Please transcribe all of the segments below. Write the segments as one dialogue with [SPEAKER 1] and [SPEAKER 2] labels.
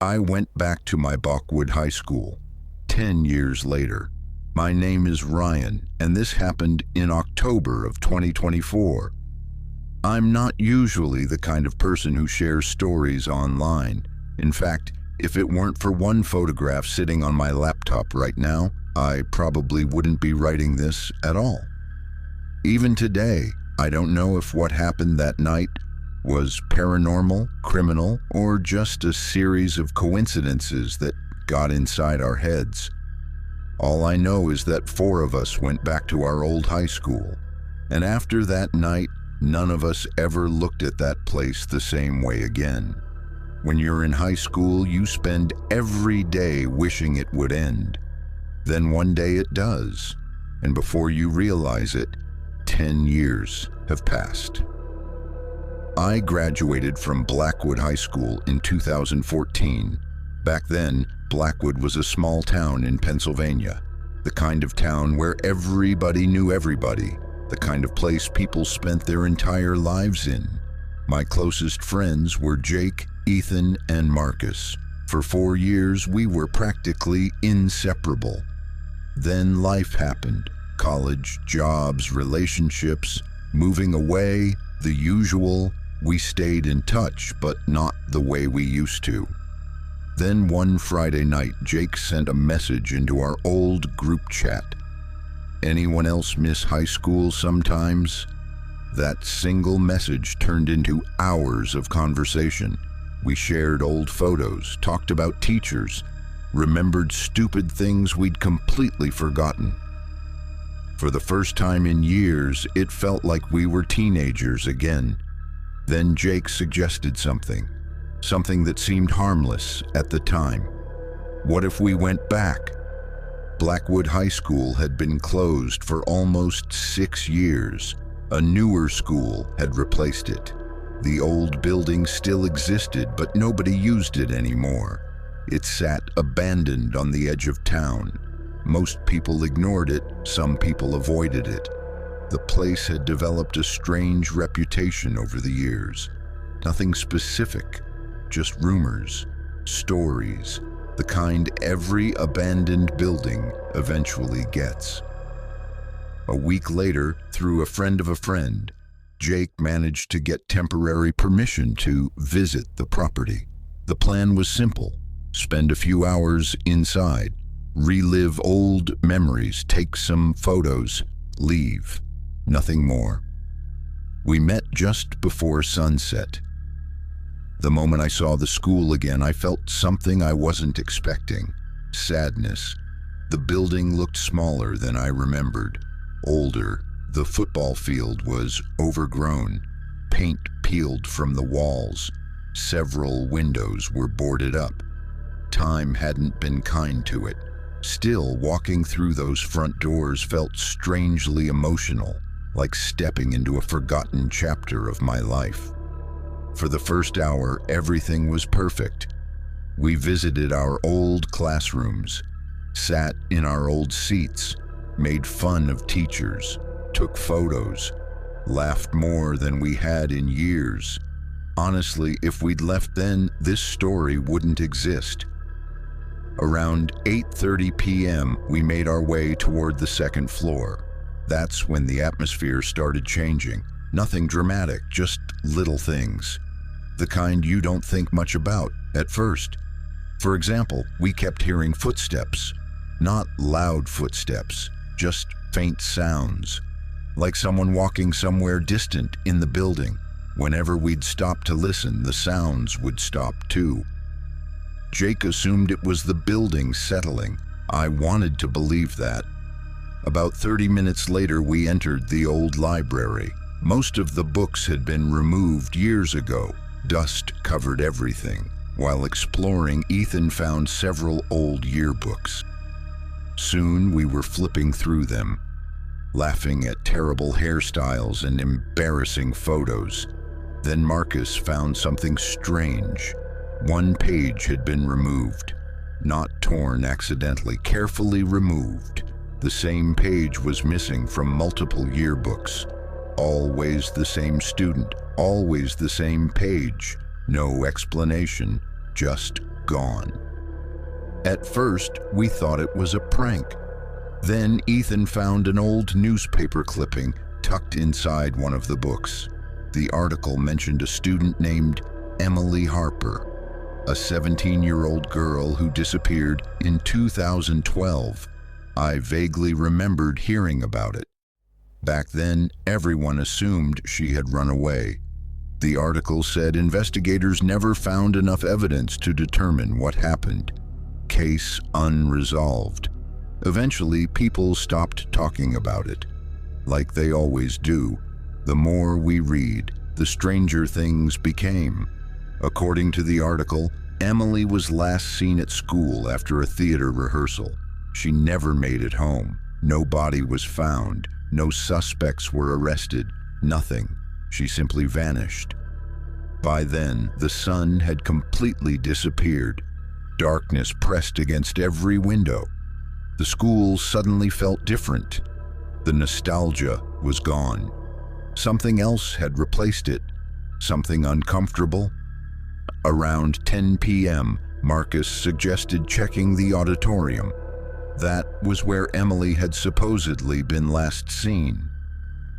[SPEAKER 1] I went back to my Bachwood High School 10 years later. My name is Ryan, and this happened in October of 2024. I'm not usually the kind of person who shares stories online. In fact, if it weren't for one photograph sitting on my laptop right now, I probably wouldn't be writing this at all. Even today, I don't know if what happened that night was paranormal, criminal, or just a series of coincidences that got inside our heads. All I know is that 4 of us went back to our old high school, and after that night, none of us ever looked at that place the same way again. When you're in high school, you spend every day wishing it would end. Then one day it does, and before you realize it, 10 years have passed. I graduated from Blackwood High School in 2014. Back then, Blackwood was a small town in Pennsylvania, the kind of town where everybody knew everybody, the kind of place people spent their entire lives in. My closest friends were Jake, Ethan, and Marcus. For 4 years, we were practically inseparable. Then life happened. College, jobs, relationships, moving away, the usual. We stayed in touch, but not the way we used to. Then one Friday night, Jake sent a message into our old group chat. Anyone else miss high school sometimes? That single message turned into hours of conversation. We shared old photos, talked about teachers, remembered stupid things we'd completely forgotten. For the first time in years, it felt like we were teenagers again. Then Jake suggested something that seemed harmless at the time. What if we went back? Blackwood High School had been closed for almost 6 years. A newer school had replaced it. The old building still existed, but nobody used it anymore. It sat abandoned on the edge of town. Most people ignored it, some people avoided it. The place had developed a strange reputation over the years. Nothing specific, just rumors, stories, the kind every abandoned building eventually gets. A week later, through a friend of a friend, Jake managed to get temporary permission to visit the property. The plan was simple: spend a few hours inside, relive old memories, take some photos, leave. Nothing more. We met just before sunset. The moment I saw the school again, I felt something I wasn't expecting: sadness. The building looked smaller than I remembered, older. The football field was overgrown, paint peeled from the walls. Several windows were boarded up. Time hadn't been kind to it. Still, walking through those front doors felt strangely emotional, like stepping into a forgotten chapter of my life. For the first hour, everything was perfect. We visited our old classrooms, sat in our old seats, made fun of teachers, took photos, laughed more than we had in years. Honestly, if we'd left then, this story wouldn't exist. Around 8:30 p.m., we made our way toward the second floor. That's when the atmosphere started changing. Nothing dramatic, just little things. The kind you don't think much about at first. For example, we kept hearing footsteps. Not loud footsteps, just faint sounds. Like someone walking somewhere distant in the building. Whenever we'd stop to listen, the sounds would stop too. Jake assumed it was the building settling. I wanted to believe that. About 30 minutes later, we entered the old library. Most of the books had been removed years ago. Dust covered everything. While exploring, Ethan found several old yearbooks. Soon we were flipping through them, laughing at terrible hairstyles and embarrassing photos. Then Marcus found something strange. One page had been removed. Not torn accidentally, carefully removed. The same page was missing from multiple yearbooks. Always the same student, always the same page. No explanation, just gone. At first, we thought it was a prank. Then Ethan found an old newspaper clipping tucked inside one of the books. The article mentioned a student named Emily Harper, a 17-year-old girl who disappeared in 2012. I vaguely remembered hearing about it. Back then, everyone assumed she had run away. The article said investigators never found enough evidence to determine what happened. Case unresolved. Eventually, people stopped talking about it. Like they always do, the more we read, the stranger things became. According to the article, Emily was last seen at school after a theater rehearsal. She never made it home. No body was found. No suspects were arrested. Nothing. She simply vanished. By then, the sun had completely disappeared. Darkness pressed against every window. The school suddenly felt different. The nostalgia was gone. Something else had replaced it. Something uncomfortable. Around 10 p.m., Marcus suggested checking the auditorium. That was where Emily had supposedly been last seen.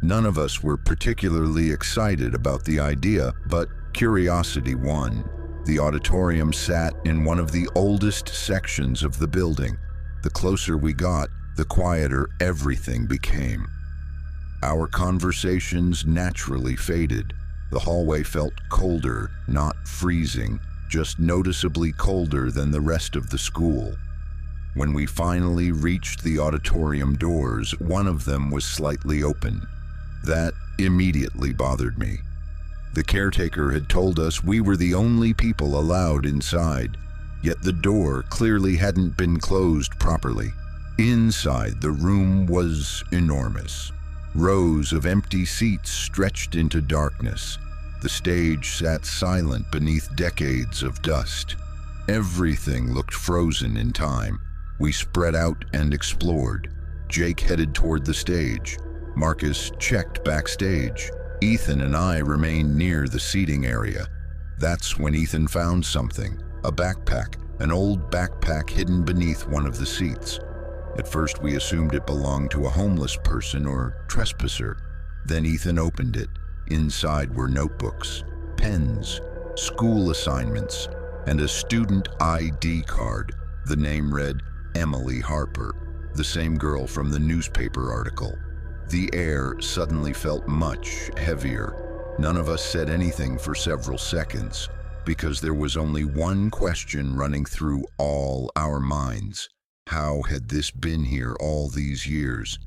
[SPEAKER 1] None of us were particularly excited about the idea, but curiosity won. The auditorium sat in one of the oldest sections of the building. The closer we got, the quieter everything became. Our conversations naturally faded. The hallway felt colder, not freezing, just noticeably colder than the rest of the school. When we finally reached the auditorium doors, one of them was slightly open. That immediately bothered me. The caretaker had told us we were the only people allowed inside, yet the door clearly hadn't been closed properly. Inside, the room was enormous. Rows of empty seats stretched into darkness. The stage sat silent beneath decades of dust. Everything looked frozen in time. We spread out and explored. Jake headed toward the stage. Marcus checked backstage. Ethan and I remained near the seating area. That's when Ethan found something, a backpack, an old backpack hidden beneath one of the seats. At first we assumed it belonged to a homeless person or trespasser. Then Ethan opened it. Inside were notebooks, pens, school assignments, and a student ID card. The name read Emily Harper, the same girl from the newspaper article. The air suddenly felt much heavier. None of us said anything for several seconds, because there was only one question running through all our minds. How had this been here all these years?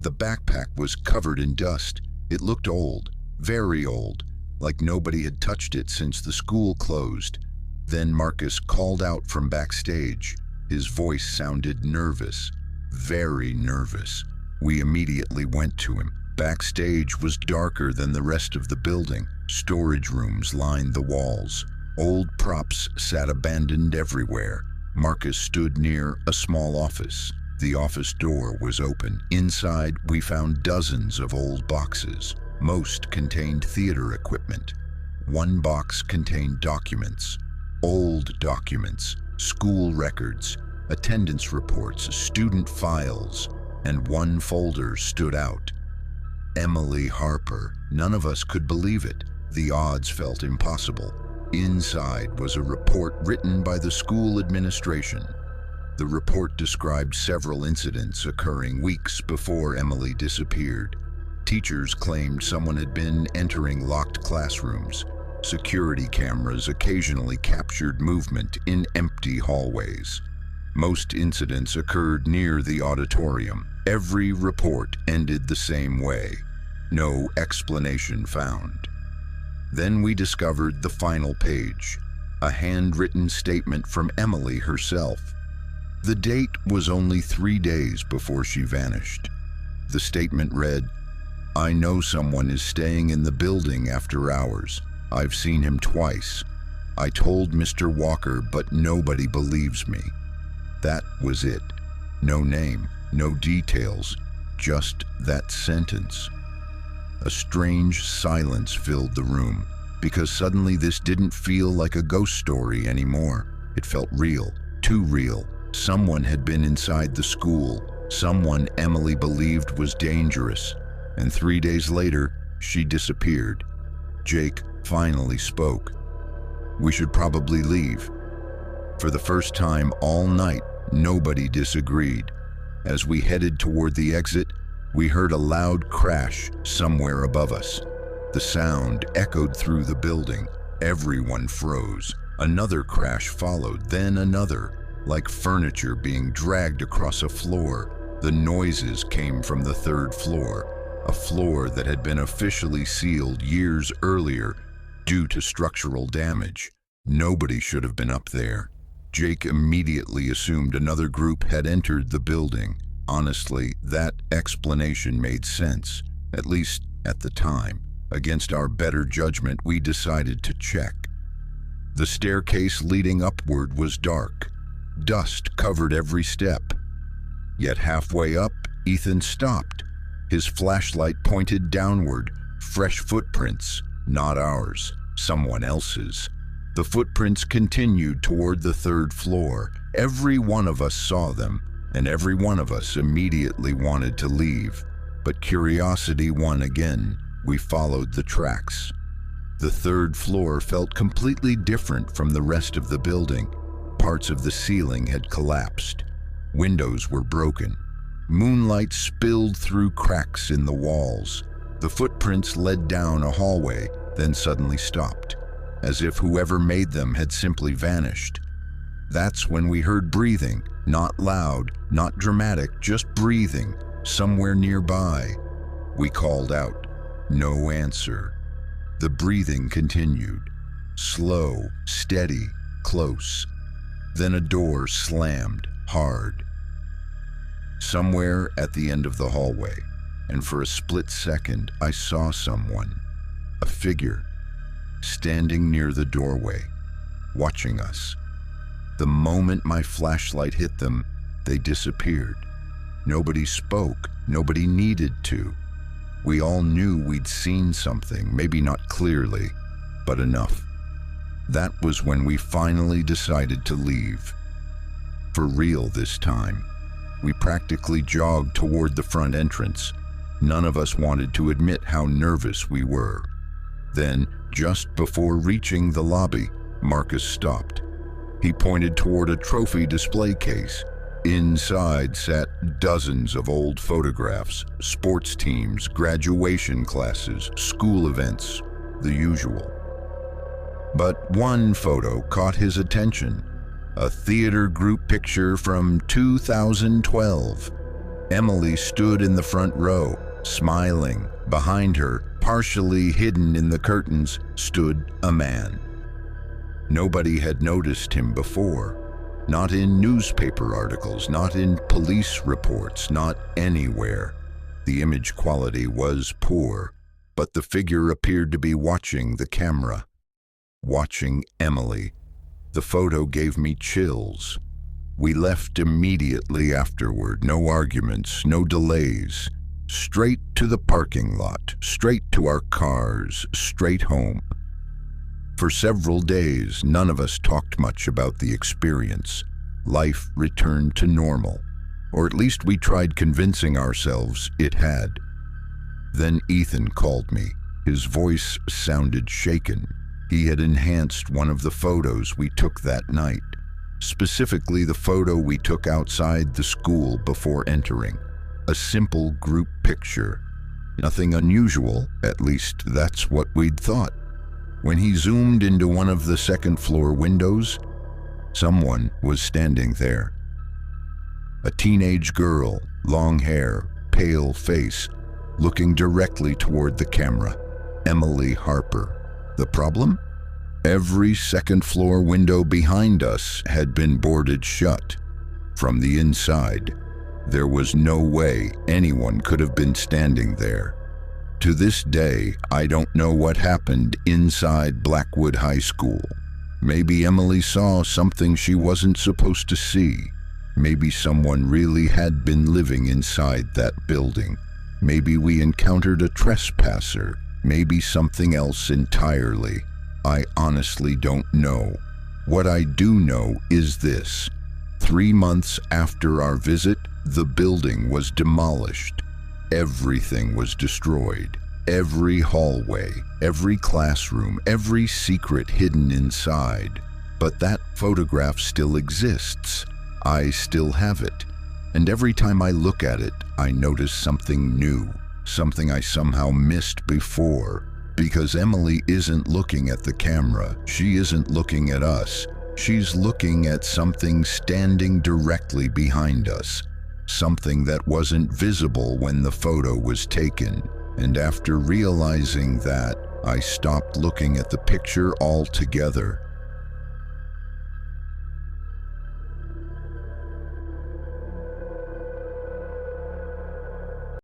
[SPEAKER 1] The backpack was covered in dust. It looked old, very old, like nobody had touched it since the school closed. Then Marcus called out from backstage. His voice sounded nervous, very nervous. We immediately went to him. Backstage was darker than the rest of the building. Storage rooms lined the walls. Old props sat abandoned everywhere. Marcus stood near a small office. The office door was open. Inside, we found dozens of old boxes. Most contained theater equipment. One box contained documents, old documents, school records, attendance reports, student files, and one folder stood out. Emily Harper. None of us could believe it. The odds felt impossible. Inside was a report written by the school administration. The report described several incidents occurring weeks before Emily disappeared. Teachers claimed someone had been entering locked classrooms. Security cameras occasionally captured movement in empty hallways. Most incidents occurred near the auditorium. Every report ended the same way. No explanation found. Then we discovered the final page, a handwritten statement from Emily herself. The date was only 3 days before she vanished. The statement read, "I know someone is staying in the building after hours. I've seen him twice. I told Mr. Walker, but nobody believes me." That was it. No name, no details, just that sentence. A strange silence filled the room, because suddenly this didn't feel like a ghost story anymore. It felt real, too real. Someone had been inside the school, someone Emily believed was dangerous, and 3 days later, she disappeared. Jake finally spoke. "We should probably leave." For the first time all night, nobody disagreed. As we headed toward the exit, we heard a loud crash somewhere above us. The sound echoed through the building. Everyone froze. Another crash followed, then another, like furniture being dragged across a floor. The noises came from the 3rd floor, a floor that had been officially sealed years earlier due to structural damage. Nobody should have been up there. Jake immediately assumed another group had entered the building. Honestly, that explanation made sense, at least at the time. Against our better judgment, we decided to check. The staircase leading upward was dark. Dust covered every step. Yet halfway up, Ethan stopped. His flashlight pointed downward. Fresh footprints, not ours, someone else's. The footprints continued toward the 3rd floor. Every one of us saw them, and every one of us immediately wanted to leave. But curiosity won again. We followed the tracks. The 3rd floor felt completely different from the rest of the building. Parts of the ceiling had collapsed. Windows were broken. Moonlight spilled through cracks in the walls. The footprints led down a hallway, then suddenly stopped, as if whoever made them had simply vanished. That's when we heard breathing, not loud, not dramatic, just breathing, somewhere nearby. We called out. No answer. The breathing continued. Slow, steady, close. Then a door slammed, hard. Somewhere at the end of the hallway, and for a split second, I saw someone, a figure, standing near the doorway, watching us. The moment my flashlight hit them, they disappeared. Nobody spoke, nobody needed to. We all knew we'd seen something, maybe not clearly, but enough. That was when we finally decided to leave. For real this time. We practically jogged toward the front entrance. None of us wanted to admit how nervous we were. Then, just before reaching the lobby, Marcus stopped. He pointed toward a trophy display case. Inside sat dozens of old photographs, sports teams, graduation classes, school events, the usual. But one photo caught his attention, a theater group picture from 2012. Emily stood in the front row, smiling. Behind her, partially hidden in the curtains, stood a man. Nobody had noticed him before. Not in newspaper articles, not in police reports, not anywhere. The image quality was poor, but the figure appeared to be watching the camera. Watching Emily. The photo gave me chills. We left immediately afterward, no arguments, no delays. Straight to the parking lot, straight to our cars, straight home. For several days, none of us talked much about the experience. Life returned to normal, or at least we tried convincing ourselves it had. Then Ethan called me. His voice sounded shaken. He had enhanced one of the photos we took that night, specifically the photo we took outside the school before entering. A simple group picture. Nothing unusual, at least that's what we'd thought. When he zoomed into one of the 2nd floor windows, someone was standing there. A teenage girl, long hair, pale face, looking directly toward the camera. Emily Harper. The problem? Every 2nd floor window behind us had been boarded shut. From the inside, there was no way anyone could have been standing there. To this day, I don't know what happened inside Blackwood High School. Maybe Emily saw something she wasn't supposed to see. Maybe someone really had been living inside that building. Maybe we encountered a trespasser. Maybe something else entirely. I honestly don't know. What I do know is this: 3 months after our visit, the building was demolished. Everything was destroyed. Every hallway, every classroom, every secret hidden inside. But that photograph still exists. I still have it. And every time I look at it, I notice something new, something I somehow missed before. Because Emily isn't looking at the camera, she isn't looking at us. She's looking at something standing directly behind us, something that wasn't visible when the photo was taken. And after realizing that, I stopped looking at the picture altogether.